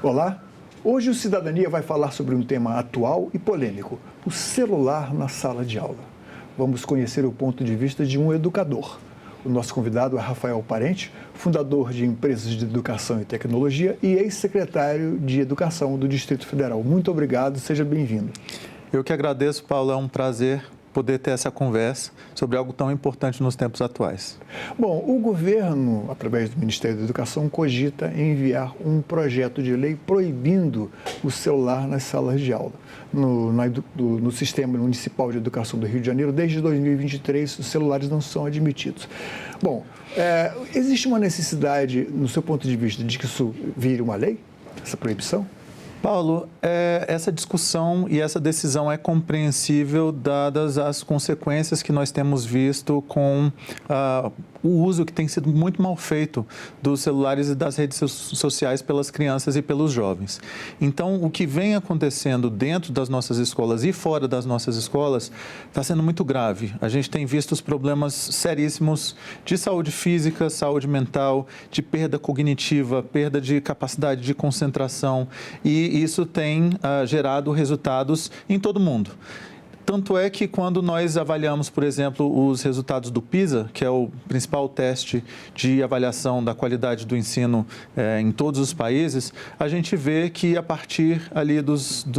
Olá, hoje o Cidadania vai falar sobre um tema atual e polêmico, o celular na sala de aula. Vamos conhecer o ponto de vista de um educador. O nosso convidado é Rafael Parente, fundador de Empresas de Educação e Tecnologia e ex-secretário de Educação do Distrito Federal. Muito obrigado, seja bem-vindo. Eu que agradeço, Paulo, é um prazer poder ter essa conversa sobre algo tão importante nos tempos atuais. Bom, o governo, através do Ministério da Educação, cogita enviar um projeto de lei proibindo o celular nas salas de aula. No Sistema Municipal de Educação do Rio de Janeiro, desde 2023, os celulares não são admitidos. Bom, existe uma necessidade, no seu ponto de vista, de que isso vire uma lei, essa proibição? Paulo, essa discussão e essa decisão é compreensível dadas as consequências que nós temos visto com o uso que tem sido muito mal feito dos celulares e das redes sociais pelas crianças e pelos jovens. Então, o que vem acontecendo dentro das nossas escolas e fora das nossas escolas está sendo muito grave. A gente tem visto os problemas seríssimos de saúde física, saúde mental, de perda cognitiva, perda de capacidade de concentração, e isso tem gerado resultados em todo mundo. Tanto é que quando nós avaliamos, por exemplo, os resultados do PISA, que é o principal teste de avaliação da qualidade do ensino em todos os países, a gente vê que a partir ali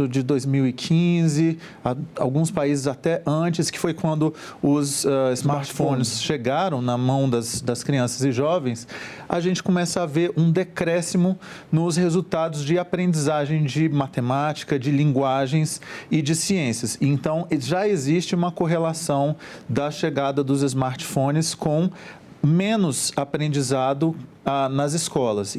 de 2015, alguns países até antes, que foi quando os smartphones chegaram na mão das crianças e jovens, a gente começa a ver um decréscimo nos resultados de aprendizagem de matemática, de linguagens e de ciências. Então, já existe uma correlação da chegada dos smartphones com menos aprendizado nas escolas.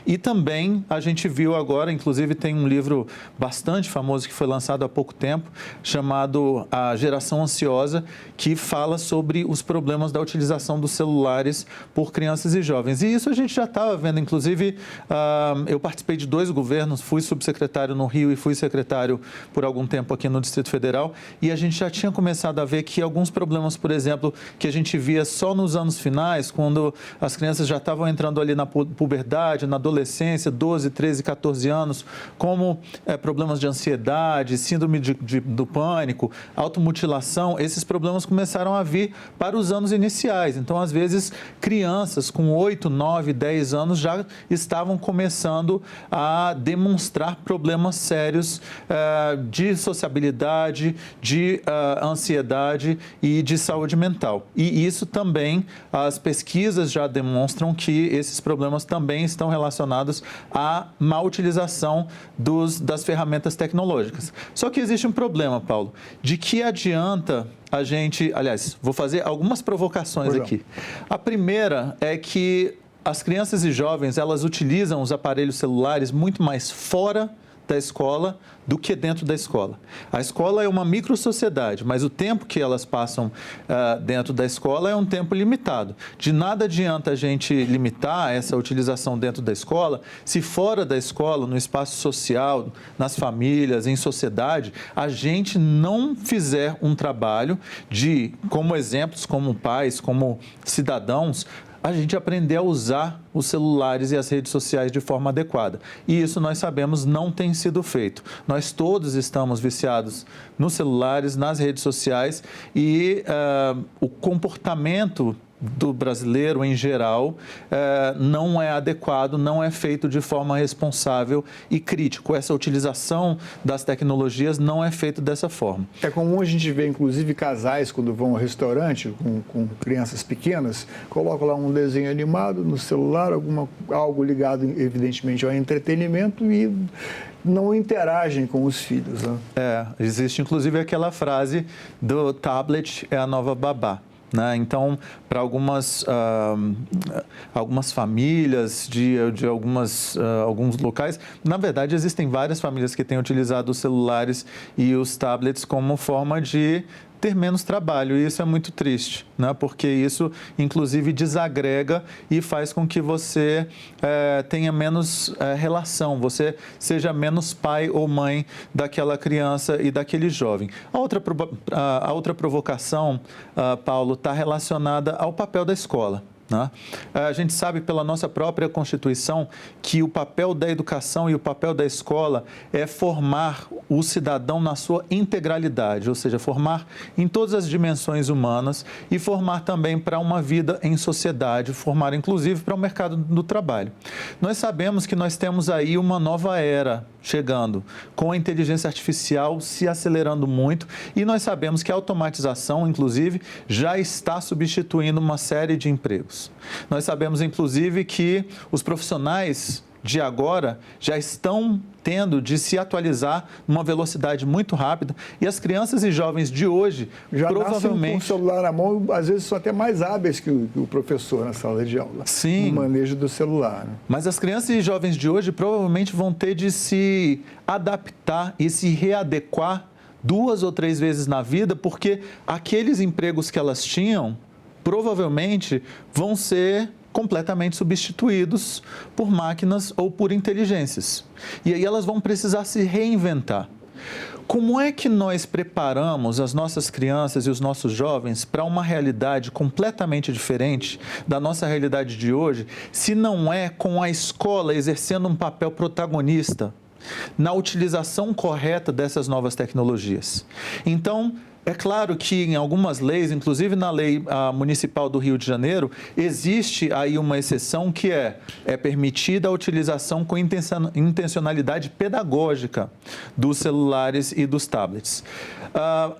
E também a gente viu agora, inclusive tem um livro bastante famoso que foi lançado há pouco tempo, chamado A Geração Ansiosa, que fala sobre os problemas da utilização dos celulares por crianças e jovens. E isso a gente já estava vendo, inclusive eu participei de 2 governos, fui subsecretário no Rio e fui secretário por algum tempo aqui no Distrito Federal, e a gente já tinha começado a ver que alguns problemas, por exemplo, que a gente via só nos anos finais, quando as crianças já estavam entrando ali na puberdade, na adolescência, 12, 13, 14 anos, como problemas de ansiedade, síndrome do pânico, automutilação, esses problemas começaram a vir para os anos iniciais. Então, às vezes, crianças com 8, 9, 10 anos já estavam começando a demonstrar problemas sérios de sociabilidade, de ansiedade e de saúde mental. E isso também, as pesquisas já demonstram que esses problemas também estão relacionados à má utilização das ferramentas tecnológicas. Só que existe um problema, Paulo, de que adianta a gente... Aliás, vou fazer algumas provocações aqui. A primeira é que as crianças e jovens, elas utilizam os aparelhos celulares muito mais fora da escola do que dentro da escola. A escola é uma microsociedade, mas o tempo que elas passam dentro da escola é um tempo limitado. De nada adianta a gente limitar essa utilização dentro da escola se fora da escola, no espaço social, nas famílias, em sociedade, a gente não fizer um trabalho de, como exemplos, como pais, como cidadãos, a gente aprender a usar os celulares e as redes sociais de forma adequada. E isso nós sabemos não tem sido feito. Nós todos estamos viciados nos celulares, nas redes sociais e o comportamento do brasileiro em geral não é adequado, não é feito de forma responsável e crítico. Essa utilização das tecnologias não é feita dessa forma. É comum a gente ver, inclusive, casais quando vão ao restaurante com crianças pequenas, colocam lá um desenho animado no celular, algo ligado, evidentemente, ao entretenimento e não interagem com os filhos, né? Existe, inclusive, aquela frase do tablet é a nova babá. Então, para algumas famílias de alguns locais, na verdade, existem várias famílias que têm utilizado os celulares e os tablets como forma de ter menos trabalho, e isso é muito triste, porque isso, inclusive, desagrega e faz com que você tenha menos relação, você seja menos pai ou mãe daquela criança e daquele jovem. A outra provocação, Paulo, está relacionada ao papel da escola. né? A gente sabe pela nossa própria Constituição que o papel da educação e o papel da escola é formar o cidadão na sua integralidade, ou seja, formar em todas as dimensões humanas e formar também para uma vida em sociedade, formar inclusive para o mercado do trabalho. Nós sabemos que nós temos aí uma nova era chegando, com a inteligência artificial se acelerando muito, e nós sabemos que a automatização, inclusive, já está substituindo uma série de empregos. Nós sabemos, inclusive, que os profissionais de agora já estão tendo de se atualizar numa velocidade muito rápida, e as crianças e jovens de hoje já provavelmente com o celular na mão, às vezes são até mais hábeis que o professor na sala de aula. Sim. No manejo do celular, né? Mas as crianças e jovens de hoje provavelmente vão ter de se adaptar e se readequar 2 ou 3 vezes na vida, porque aqueles empregos que elas tinham provavelmente vão ser completamente substituídos por máquinas ou por inteligências. E aí elas vão precisar se reinventar. Como é que nós preparamos as nossas crianças e os nossos jovens para uma realidade completamente diferente da nossa realidade de hoje, se não é com a escola exercendo um papel protagonista na utilização correta dessas novas tecnologias? Então, é claro que em algumas leis, inclusive na lei municipal do Rio de Janeiro, existe aí uma exceção que é permitida a utilização com intencionalidade pedagógica dos celulares e dos tablets.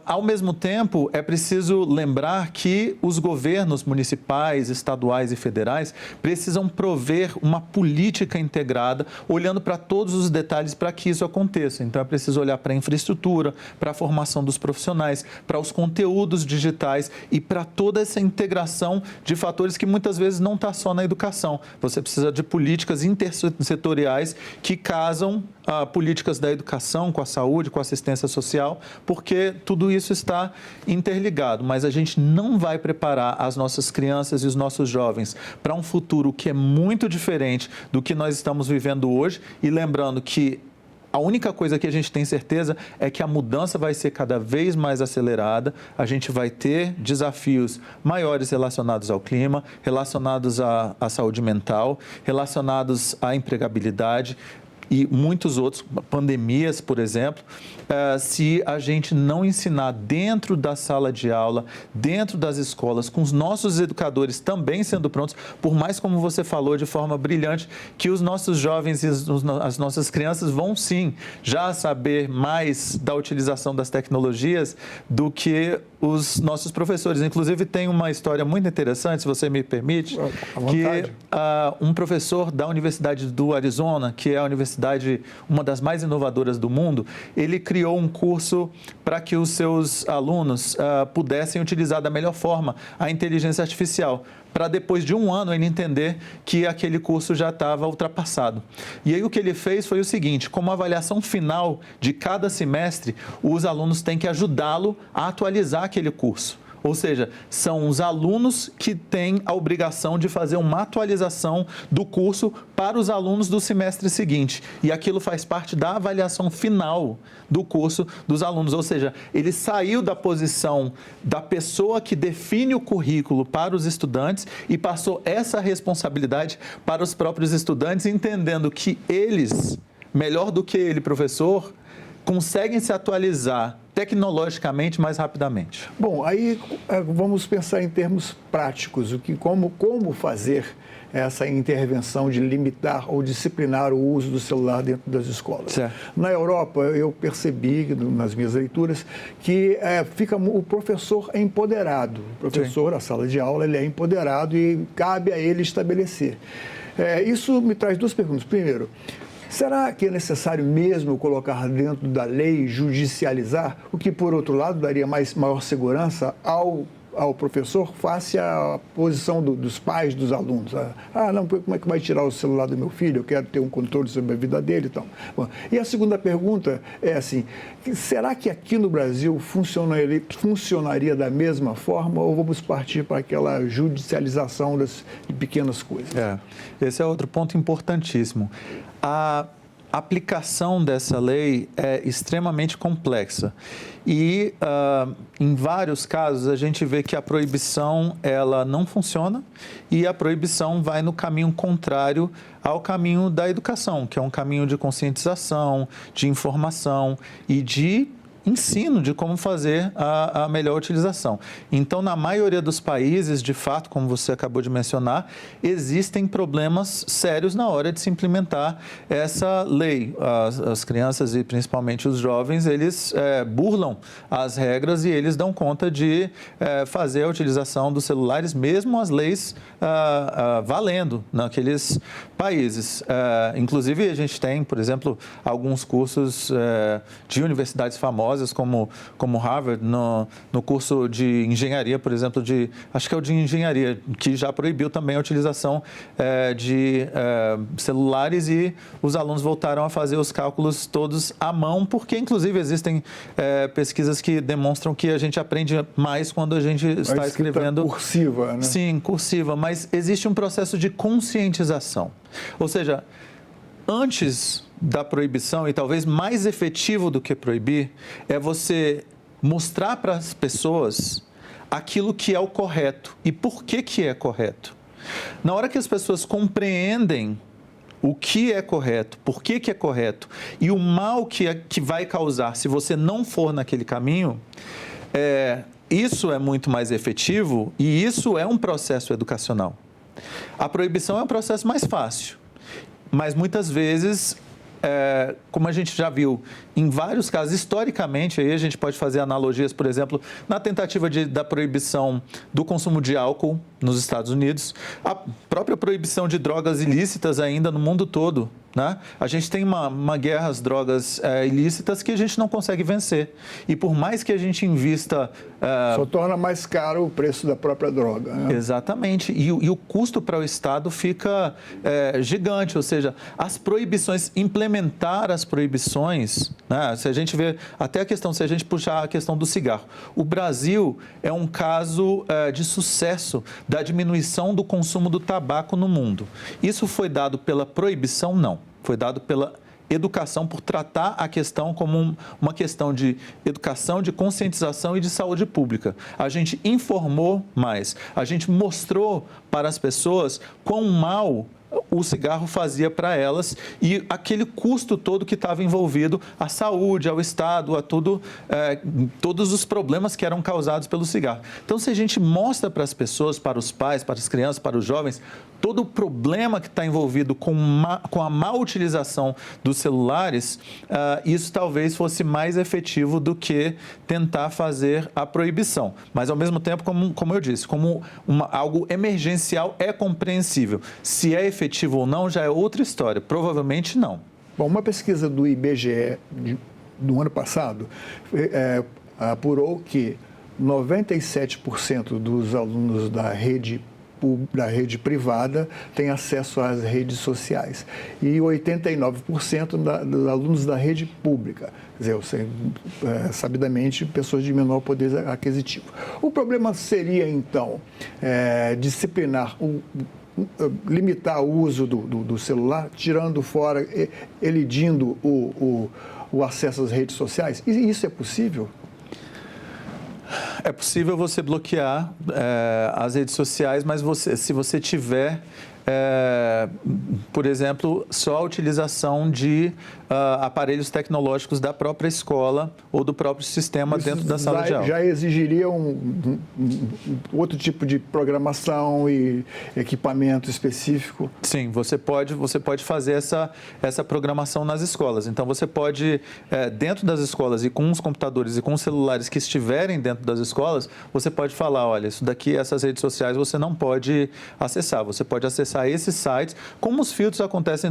Ao mesmo tempo, é preciso lembrar que os governos municipais, estaduais e federais precisam prover uma política integrada, olhando para todos os detalhes para que isso aconteça. Então, é preciso olhar para a infraestrutura, para a formação dos profissionais, para os conteúdos digitais e para toda essa integração de fatores que muitas vezes não está só na educação. Você precisa de políticas intersetoriais que casam políticas da educação com a saúde, com a assistência social, porque tudo isso está interligado. Mas a gente não vai preparar as nossas crianças e os nossos jovens para um futuro que é muito diferente do que nós estamos vivendo hoje, e lembrando que a única coisa que a gente tem certeza é que a mudança vai ser cada vez mais acelerada, a gente vai ter desafios maiores relacionados ao clima, relacionados à saúde mental, relacionados à empregabilidade e muitos outros, pandemias, por exemplo, se a gente não ensinar dentro da sala de aula, dentro das escolas, com os nossos educadores também sendo prontos, por mais, como você falou de forma brilhante, que os nossos jovens e as nossas crianças vão sim já saber mais da utilização das tecnologias do que os nossos professores. Inclusive, tem uma história muito interessante, se você me permite, que um professor da Universidade do Arizona, que é a universidade, uma das mais inovadoras do mundo, ele criou um curso para que os seus alunos pudessem utilizar da melhor forma a inteligência artificial, para depois de 1 ano ele entender que aquele curso já estava ultrapassado. E aí o que ele fez foi o seguinte: como avaliação final de cada semestre, os alunos têm que ajudá-lo a atualizar aquele curso. Ou seja, são os alunos que têm a obrigação de fazer uma atualização do curso para os alunos do semestre seguinte. E aquilo faz parte da avaliação final do curso dos alunos. Ou seja, ele saiu da posição da pessoa que define o currículo para os estudantes e passou essa responsabilidade para os próprios estudantes, entendendo que eles, melhor do que ele, professor, conseguem se atualizar tecnologicamente mais rapidamente. Bom, aí vamos pensar em termos práticos, como fazer essa intervenção de limitar ou disciplinar o uso do celular dentro das escolas. Certo. Na Europa, eu percebi, nas minhas leituras, que o professor é empoderado. O professor, na sala de aula, ele é empoderado e cabe a ele estabelecer. Isso me traz 2 perguntas. Primeiro, será que é necessário mesmo colocar dentro da lei, judicializar, o que, por outro lado, daria maior segurança ao professor face à posição dos pais dos alunos? Não, como é que vai tirar o celular do meu filho? Eu quero ter um controle sobre a vida dele e tal. Bom, e a segunda pergunta é assim: será que aqui no Brasil funcionaria da mesma forma, ou vamos partir para aquela judicialização de pequenas coisas? Esse é outro ponto importantíssimo. a aplicação dessa lei é extremamente complexa e, em vários casos, a gente vê que a proibição ela não funciona e a proibição vai no caminho contrário ao caminho da educação, que é um caminho de conscientização, de informação e de ensino de como fazer a melhor utilização. Então, na maioria dos países, de fato, como você acabou de mencionar, existem problemas sérios na hora de se implementar essa lei. As crianças e principalmente os jovens, eles burlam as regras e eles dão conta de fazer a utilização dos celulares, mesmo as leis valendo naqueles países. Inclusive, a gente tem, por exemplo, alguns cursos de universidades famosas, como Harvard, no curso de engenharia, por exemplo, acho que é o de engenharia, que já proibiu também a utilização de celulares e os alunos voltaram a fazer os cálculos todos à mão, porque, inclusive, existem pesquisas que demonstram que a gente aprende mais quando a gente está escrevendo... cursiva, né? Sim, cursiva, mas existe um processo de conscientização. Ou seja, antes da proibição, e talvez mais efetivo do que proibir, é você mostrar para as pessoas aquilo que é o correto e por que é correto. Na hora que as pessoas compreendem o que é correto, por que é correto e o mal que vai causar se você não for naquele caminho, isso é muito mais efetivo e isso é um processo educacional. A proibição é um processo mais fácil, mas muitas vezes, como a gente já viu em vários casos, historicamente, aí a gente pode fazer analogias, por exemplo, na tentativa da proibição do consumo de álcool nos Estados Unidos, a própria proibição de drogas ilícitas ainda no mundo todo, né? A gente tem uma guerra às drogas ilícitas que a gente não consegue vencer. E por mais que a gente invista... Só torna mais caro o preço da própria droga, né? Exatamente. E o custo para o Estado fica gigante. Ou seja, as proibições, implementar as proibições, né? Se a gente vê até a questão, se a gente puxar a questão do cigarro, o Brasil é um caso de sucesso da diminuição do consumo do tabaco no mundo. Isso foi dado pela proibição? Não. Foi dado pela educação, por tratar a questão como uma questão de educação, de conscientização e de saúde pública. A gente informou mais, a gente mostrou para as pessoas quão mal o cigarro fazia para elas e aquele custo todo que estava envolvido à saúde, ao Estado, a tudo, todos os problemas que eram causados pelo cigarro. Então, se a gente mostra para as pessoas, para os pais, para as crianças, para os jovens, todo o problema que está envolvido com a má utilização dos celulares, isso talvez fosse mais efetivo do que tentar fazer a proibição. Mas, ao mesmo tempo, como eu disse, como algo emergencial é compreensível. Se é efetivo ou não, já é outra história. Provavelmente não. Bom, uma pesquisa do IBGE do ano passado apurou que 97% dos alunos da rede privada têm acesso às redes sociais e 89% dos alunos da rede pública, quer dizer, sabidamente, pessoas de menor poder aquisitivo. O problema seria, então, disciplinar limitar o uso do celular, tirando fora, elidindo o acesso às redes sociais? E isso é possível? É possível você bloquear as redes sociais, mas se você tiver, por exemplo, só a utilização de aparelhos tecnológicos da própria escola ou do próprio sistema dentro da sala de aula. Já exigiria outro tipo de programação e equipamento específico? Sim, você pode fazer essa programação nas escolas. Então, você pode, dentro das escolas e com os computadores e com os celulares que estiverem dentro das escolas, você pode falar, olha, isso daqui, essas redes sociais, você não pode acessar. Você pode acessar esses sites, como os filtros acontecem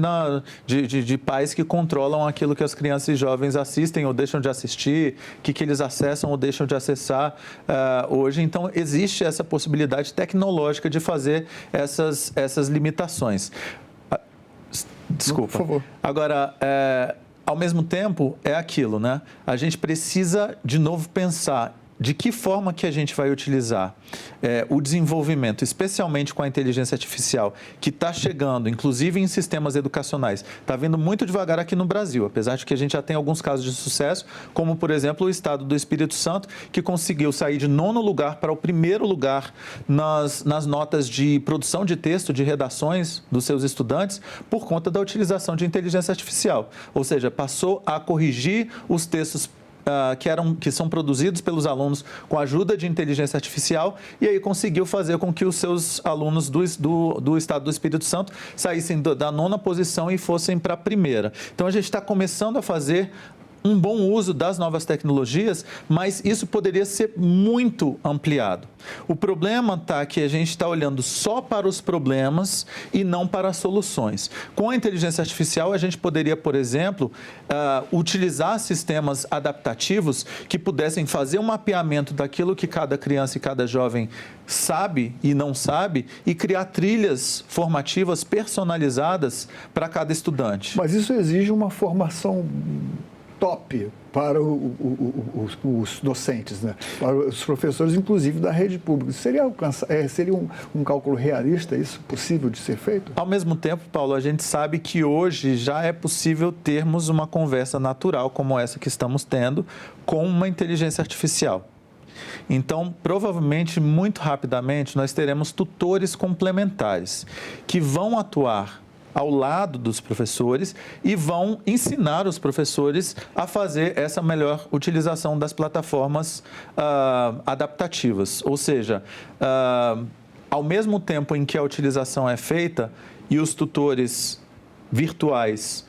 de pais que controlam aquilo que as crianças e jovens assistem ou deixam de assistir, que eles acessam ou deixam de acessar hoje. Então, existe essa possibilidade tecnológica de fazer essas limitações. Desculpa. Por favor. Agora, ao mesmo tempo, é aquilo, né? A gente precisa, de novo, pensar de que forma que a gente vai utilizar o desenvolvimento, especialmente com a inteligência artificial, que está chegando, inclusive em sistemas educacionais, está vindo muito devagar aqui no Brasil, apesar de que a gente já tem alguns casos de sucesso, como, por exemplo, o estado do Espírito Santo, que conseguiu sair de 9º lugar para o 1º lugar nas notas de produção de texto, de redações dos seus estudantes, por conta da utilização de inteligência artificial. Ou seja, passou a corrigir os textos que são produzidos pelos alunos com a ajuda de inteligência artificial, e aí conseguiu fazer com que os seus alunos do estado do Espírito Santo saíssem da 9ª posição e fossem para a 1ª. Então, a gente está começando a fazer um bom uso das novas tecnologias, mas isso poderia ser muito ampliado. O problema está que a gente está olhando só para os problemas e não para as soluções. Com a inteligência artificial, a gente poderia, por exemplo, utilizar sistemas adaptativos que pudessem fazer um mapeamento daquilo que cada criança e cada jovem sabe e não sabe e criar trilhas formativas personalizadas para cada estudante. Mas isso exige uma formação top para os docentes, né? Para os professores, inclusive da rede pública. Seria um cálculo realista, isso possível de ser feito? Ao mesmo tempo, Paulo, a gente sabe que hoje já é possível termos uma conversa natural como essa que estamos tendo com uma inteligência artificial. Então, provavelmente, muito rapidamente, nós teremos tutores complementares que vão atuar ao lado dos professores e vão ensinar os professores a fazer essa melhor utilização das plataformas adaptativas. Ou seja, ao mesmo tempo em que a utilização é feita e os tutores virtuais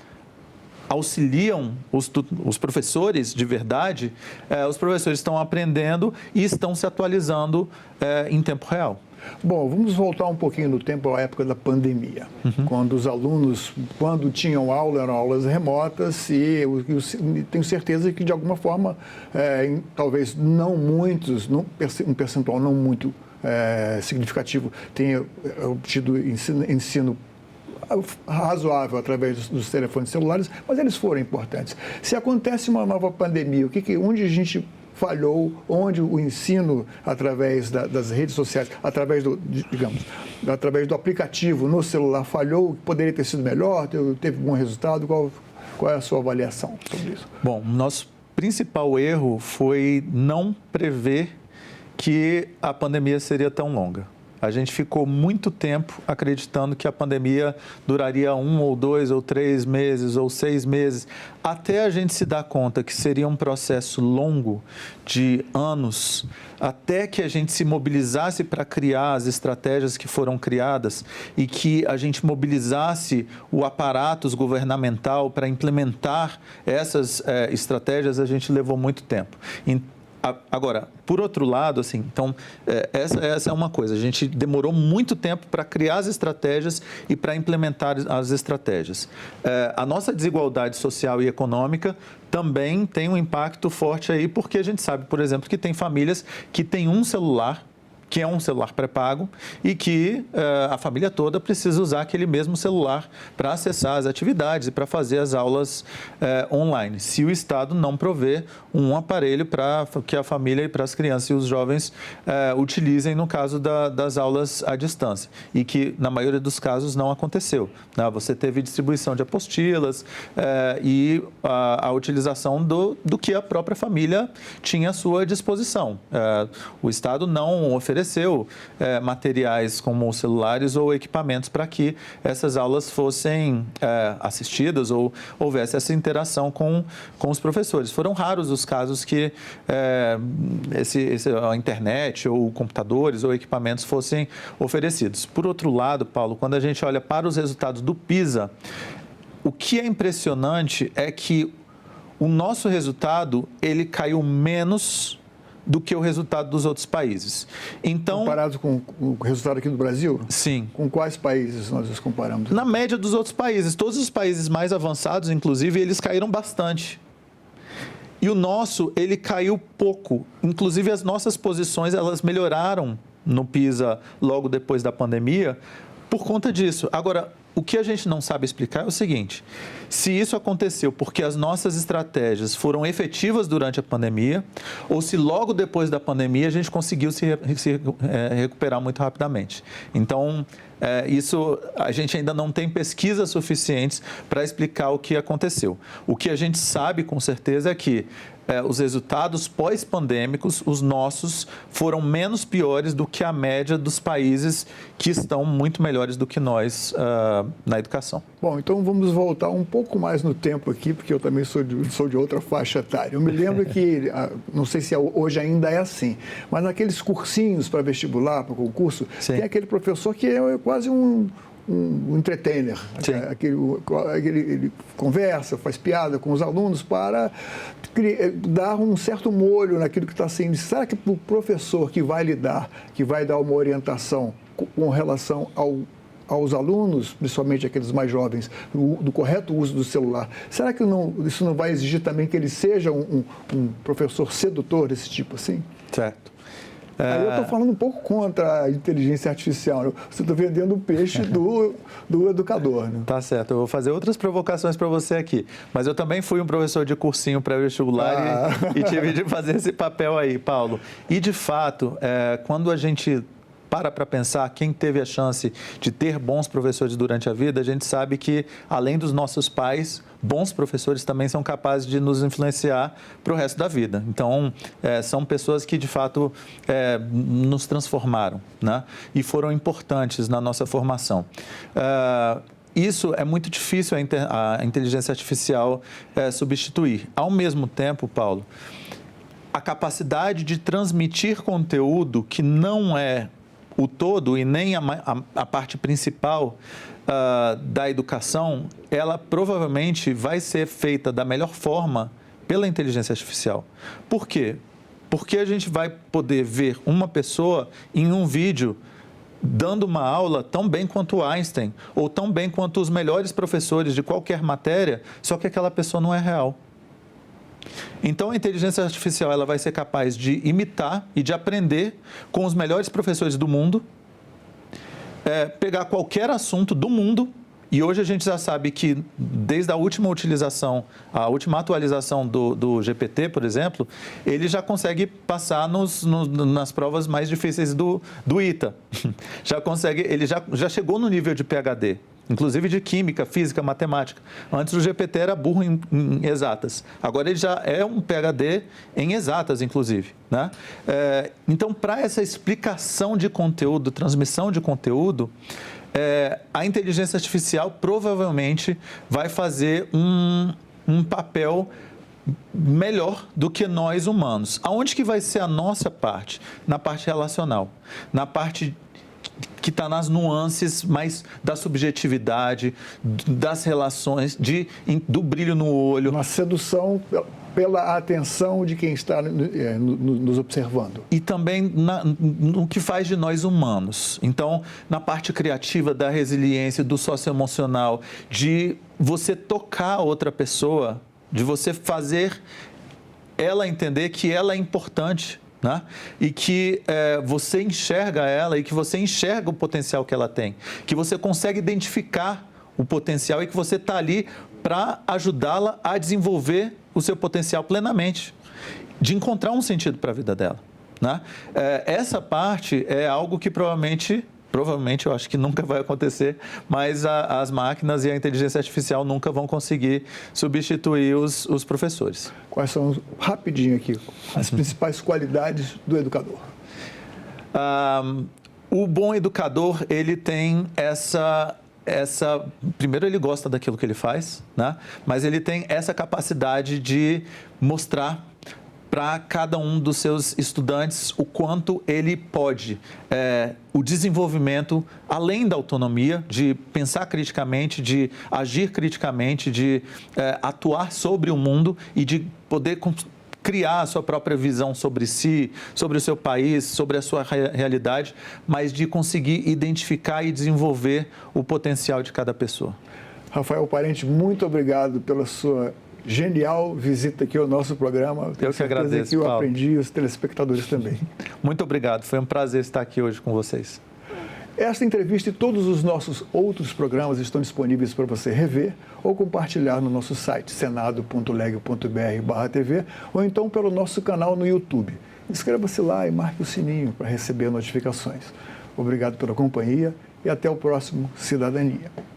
auxiliam os professores de verdade, os professores estão aprendendo e estão se atualizando em tempo real. Bom, vamos voltar um pouquinho no tempo, à época da pandemia, quando os alunos, quando tinham aula, eram aulas remotas e tenho certeza que, de alguma forma, talvez não muitos, um percentual não muito significativo, tenha obtido ensino razoável através dos telefones celulares, mas eles foram importantes. Se acontece uma nova pandemia, onde a gente falhou, onde o ensino através das redes sociais, através do aplicativo no celular falhou, poderia ter sido melhor, teve bom resultado, qual é a sua avaliação sobre isso? Bom, nosso principal erro foi não prever que a pandemia seria tão longa. A gente ficou muito tempo acreditando que a pandemia duraria 1 ou 2 ou 3 meses ou 6 meses, até a gente se dar conta que seria um processo longo de anos, até que a gente se mobilizasse para criar as estratégias que foram criadas e que a gente mobilizasse o aparato governamental para implementar essas estratégias, a gente levou muito tempo. Agora, por outro lado, assim, então, essa é uma coisa. A gente demorou muito tempo para criar as estratégias e para implementar as estratégias. A nossa desigualdade social e econômica também tem um impacto forte aí, porque a gente sabe, por exemplo, que tem famílias que têm um celular, que é um celular pré-pago e que a família toda precisa usar aquele mesmo celular para acessar as atividades e para fazer as aulas online. Se o Estado não prover um aparelho para que a família e para as crianças e os jovens utilizem no caso das aulas à distância, e que na maioria dos casos não aconteceu, né? Você teve distribuição de apostilas e a utilização do que a própria família tinha à sua disposição. O Estado não ofereceu materiais como celulares ou equipamentos para que essas aulas fossem assistidas ou houvesse essa interação com os professores. Foram raros os casos que a internet ou computadores ou equipamentos fossem oferecidos. Por outro lado, Paulo, quando a gente olha para os resultados do PISA, o que é impressionante é que o nosso resultado ele caiu menos do que o resultado dos outros países. Então, comparado com o resultado aqui do Brasil? Sim. Com quais países nós os comparamos? Na média dos outros países. Todos os países mais avançados, inclusive, eles caíram bastante. E o nosso, ele caiu pouco. Inclusive, as nossas posições, elas melhoraram no PISA logo depois da pandemia por conta disso. Agora, o que a gente não sabe explicar é o seguinte: se isso aconteceu porque as nossas estratégias foram efetivas durante a pandemia, ou se logo depois da pandemia a gente conseguiu se recuperar muito rapidamente. Então, isso a gente ainda não tem pesquisas suficientes para explicar o que aconteceu. O que a gente sabe com certeza é que os resultados pós-pandêmicos, os nossos, foram menos piores do que a média dos países que estão muito melhores do que nós na educação. Bom, então vamos voltar um pouco mais no tempo aqui, porque eu também sou de outra faixa etária. Eu me lembro que, não sei se hoje ainda é assim, mas naqueles cursinhos para vestibular, para concurso, Sim. tem aquele professor que é quase um entertainer. Ele conversa, faz piada com os alunos para dar um certo molho naquilo que está sendo. Será que o professor que vai lidar, que vai dar uma orientação com relação aos alunos, principalmente aqueles mais jovens, do correto uso do celular, será que isso não vai exigir também que ele seja um professor sedutor desse tipo assim? Certo. Aí eu estou falando um pouco contra a inteligência artificial. Você está vendendo o peixe do educador. Né? Tá certo. Eu vou fazer outras provocações para você aqui. Mas eu também fui um professor de cursinho pré-vestibular e tive de fazer esse papel aí, Paulo. E, de fato, quando a gente para pensar quem teve a chance de ter bons professores durante a vida, a gente sabe que, além dos nossos pais, bons professores também são capazes de nos influenciar para o resto da vida. Então, são pessoas que, de fato, nos transformaram, né? E foram importantes na nossa formação. Isso é muito difícil a inteligência artificial substituir. Ao mesmo tempo, Paulo, a capacidade de transmitir conteúdo que não é o todo e nem a parte principal da educação, ela provavelmente vai ser feita da melhor forma pela inteligência artificial. Por quê? Porque a gente vai poder ver uma pessoa em um vídeo dando uma aula tão bem quanto Einstein, ou tão bem quanto os melhores professores de qualquer matéria, só que aquela pessoa não é real. Então, a inteligência artificial ela vai ser capaz de imitar e de aprender com os melhores professores do mundo, pegar qualquer assunto do mundo, e hoje a gente já sabe que, desde a última utilização, a última atualização do GPT, por exemplo, ele já consegue passar nas provas mais difíceis do ITA. Ele já chegou no nível de PhD. Inclusive de química, física, matemática. Antes o GPT era burro em exatas. Agora ele já é um PhD em exatas, inclusive, né? Então, para essa explicação de conteúdo, transmissão de conteúdo, a inteligência artificial provavelmente vai fazer um papel melhor do que nós humanos. Aonde que vai ser a nossa parte? Na parte relacional, na parte que está nas nuances mais da subjetividade, das relações, do brilho no olho. Uma sedução pela atenção de quem está nos observando. E também no que faz de nós humanos. Então, na parte criativa, da resiliência, do socioemocional, de você tocar outra pessoa, de você fazer ela entender que ela é importante, né? E que você enxerga ela e que você enxerga o potencial que ela tem, que você consegue identificar o potencial e que você está ali para ajudá-la a desenvolver o seu potencial plenamente, de encontrar um sentido para a vida dela, né? Essa parte é algo que provavelmente eu acho que nunca vai acontecer, mas as máquinas e a inteligência artificial nunca vão conseguir substituir os professores. Quais são, rapidinho aqui, as principais qualidades do educador? O bom educador, ele tem primeiro, ele gosta daquilo que ele faz, né? Mas ele tem essa capacidade de mostrar para cada um dos seus estudantes o quanto ele pode, o desenvolvimento, além da autonomia, de pensar criticamente, de agir criticamente, de atuar sobre o mundo e de poder criar a sua própria visão sobre si, sobre o seu país, sobre a sua realidade, mas de conseguir identificar e desenvolver o potencial de cada pessoa. Rafael Parente, muito obrigado pela sua genial visita aqui ao nosso programa. Eu que agradeço, que eu Paulo. aprendi e os telespectadores também. Muito obrigado, foi um prazer estar aqui hoje com vocês. Esta entrevista e todos os nossos outros programas estão disponíveis para você rever ou compartilhar no nosso site senado.leg.br/tv ou então pelo nosso canal no YouTube. Inscreva-se lá e marque o sininho para receber notificações. Obrigado pela companhia e até o próximo Cidadania.